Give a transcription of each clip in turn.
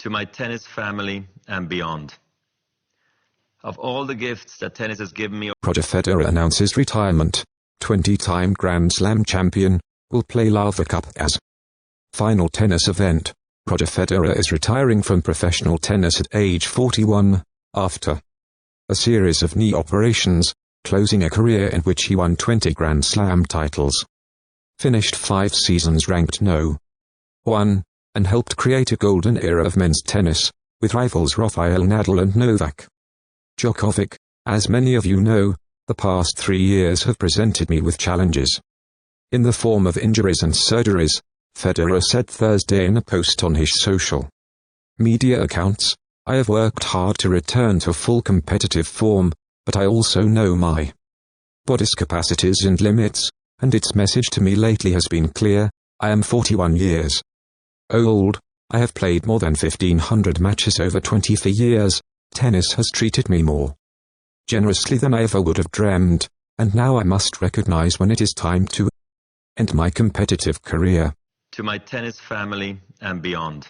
to my tennis family and beyond. Of all the gifts that tennis has given me, Roger Federer announces retirement. 20-time Grand Slam champion will play Laver Cup as final tennis event. Roger Federer is retiring from professional tennis at age 41, after a series of knee operations, closing a career in which he won 20 Grand Slam titles, finished 5 seasons ranked No. 1, and helped create a golden era of men's tennis, with rivals Rafael, Nadal and Novak. Djokovic. As many of you know, the past 3 years have presented me with challenges in the form of injuries and surgeries, Federer said Thursday in a post on his social media accounts. I have worked hard to return to full competitive form, but I also know my body's capacities and limits, and its message to me lately has been clear: I am 41 years old, I have played more than 1,500 matches over 24 years, tennis has treated me more generously than I ever would have dreamed, and now I must recognize when it is time to end my competitive career. To my tennis family and beyond.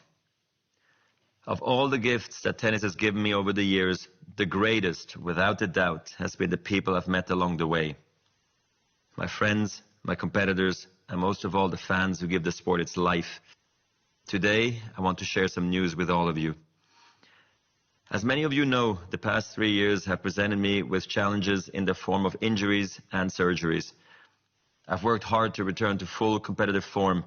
Of all the gifts that tennis has given me over the years, the greatest, without a doubt, has been the people I've met along the way. My friends, my competitors, and most of all the fans who give the sport its life. Today, I want to share some news with all of you. As many of you know, the past 3 years have presented me with challenges in the form of injuries and surgeries. I've worked hard to return to full competitive form,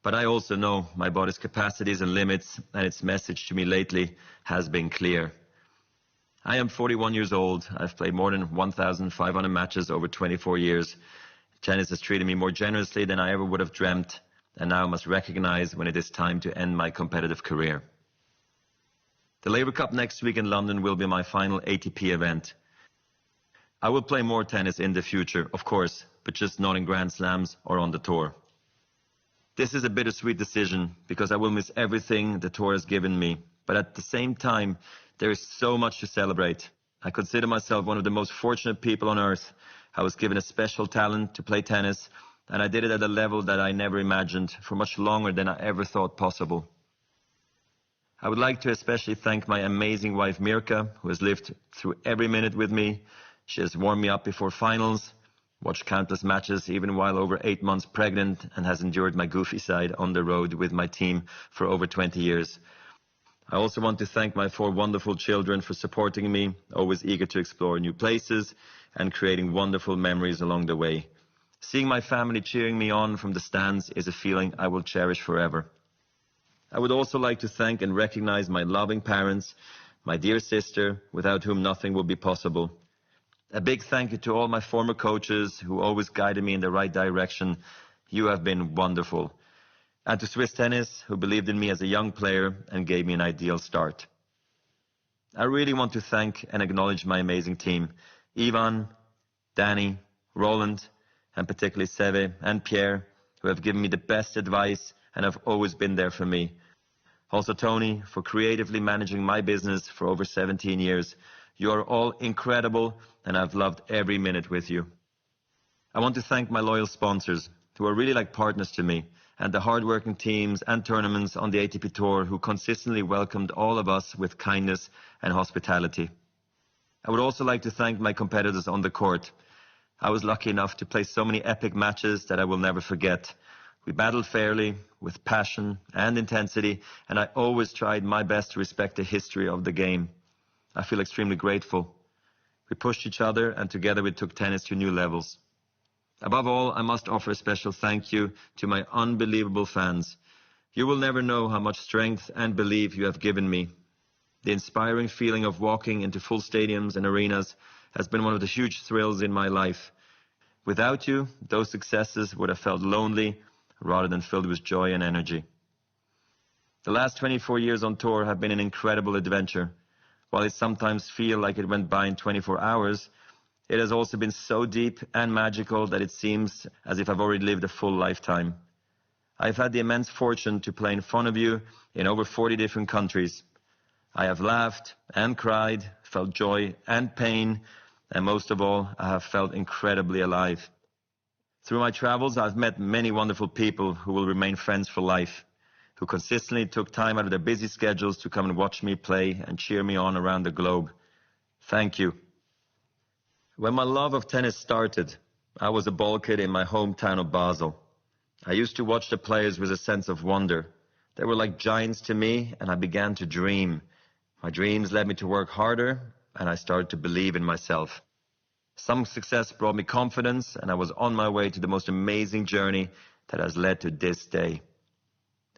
but I also know my body's capacities and limits, and its message to me lately has been clear. I am 41 years old. I've played more than 1,500 matches over 24 years. Tennis has treated me more generously than I ever would have dreamt, and now I must recognize when it is time to end my competitive career. The Laver Cup next week in London will be my final ATP event. I will play more tennis in the future, of course, but just not in Grand Slams or on the tour. This is a bittersweet decision because I will miss everything the tour has given me, but at the same time, there is so much to celebrate. I consider myself one of the most fortunate people on earth. I was given a special talent to play tennis, and I did it at a level that I never imagined for much longer than I ever thought possible. I would like to especially thank my amazing wife Mirka, who has lived through every minute with me. She has warmed me up before finals, watched countless matches even while over 8 months pregnant, and has endured my goofy side on the road with my team for over 20 years. I also want to thank my 4 wonderful children for supporting me, always eager to explore new places and creating wonderful memories along the way. Seeing my family cheering me on from the stands is a feeling I will cherish forever. I would also like to thank and recognize my loving parents, my dear sister, without whom nothing would be possible. A big thank you to all my former coaches who always guided me in the right direction. You have been wonderful. And to Swiss Tennis, who believed in me as a young player and gave me an ideal start. I really want to thank and acknowledge my amazing team, Ivan, Danny, Roland, and particularly Seve and Pierre, who have given me the best advice and have always been there for me. Also Tony, for creatively managing my business for over 17 years. You are all incredible, and I've loved every minute with you. I want to thank my loyal sponsors, who are really like partners to me, and the hard-working teams and tournaments on the ATP Tour who consistently welcomed all of us with kindness and hospitality. I would also like to thank my competitors on the court. I was lucky enough to play so many epic matches that I will never forget. We battled fairly, with passion and intensity, and I always tried my best to respect the history of the game. I feel extremely grateful. We pushed each other, and together we took tennis to new levels. Above all, I must offer a special thank you to my unbelievable fans. You will never know how much strength and belief you have given me. The inspiring feeling of walking into full stadiums and arenas has been one of the huge thrills in my life. Without you, those successes would have felt lonely rather than filled with joy and energy. The last 24 years on tour have been an incredible adventure. While it sometimes feels like it went by in 24 hours, it has also been so deep and magical that it seems as if I've already lived a full lifetime. I've had the immense fortune to play in front of you in over 40 different countries. I have laughed and cried, felt joy and pain, and most of all, I have felt incredibly alive. Through my travels, I've met many wonderful people who will remain friends for life, who consistently took time out of their busy schedules to come and watch me play and cheer me on around the globe. Thank you. When my love of tennis started, I was a ball kid in my hometown of Basel. I used to watch the players with a sense of wonder. They were like giants to me, and I began to dream. My dreams led me to work harder, and I started to believe in myself. Some success brought me confidence, and I was on my way to the most amazing journey that has led to this day.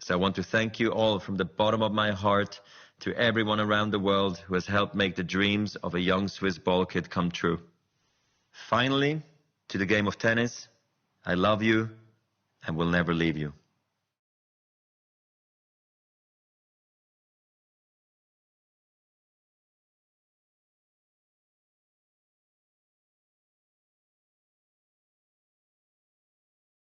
So I want to thank you all from the bottom of my heart, to everyone around the world who has helped make the dreams of a young Swiss ball kid come true. Finally, to the game of tennis, I love you and will never leave you.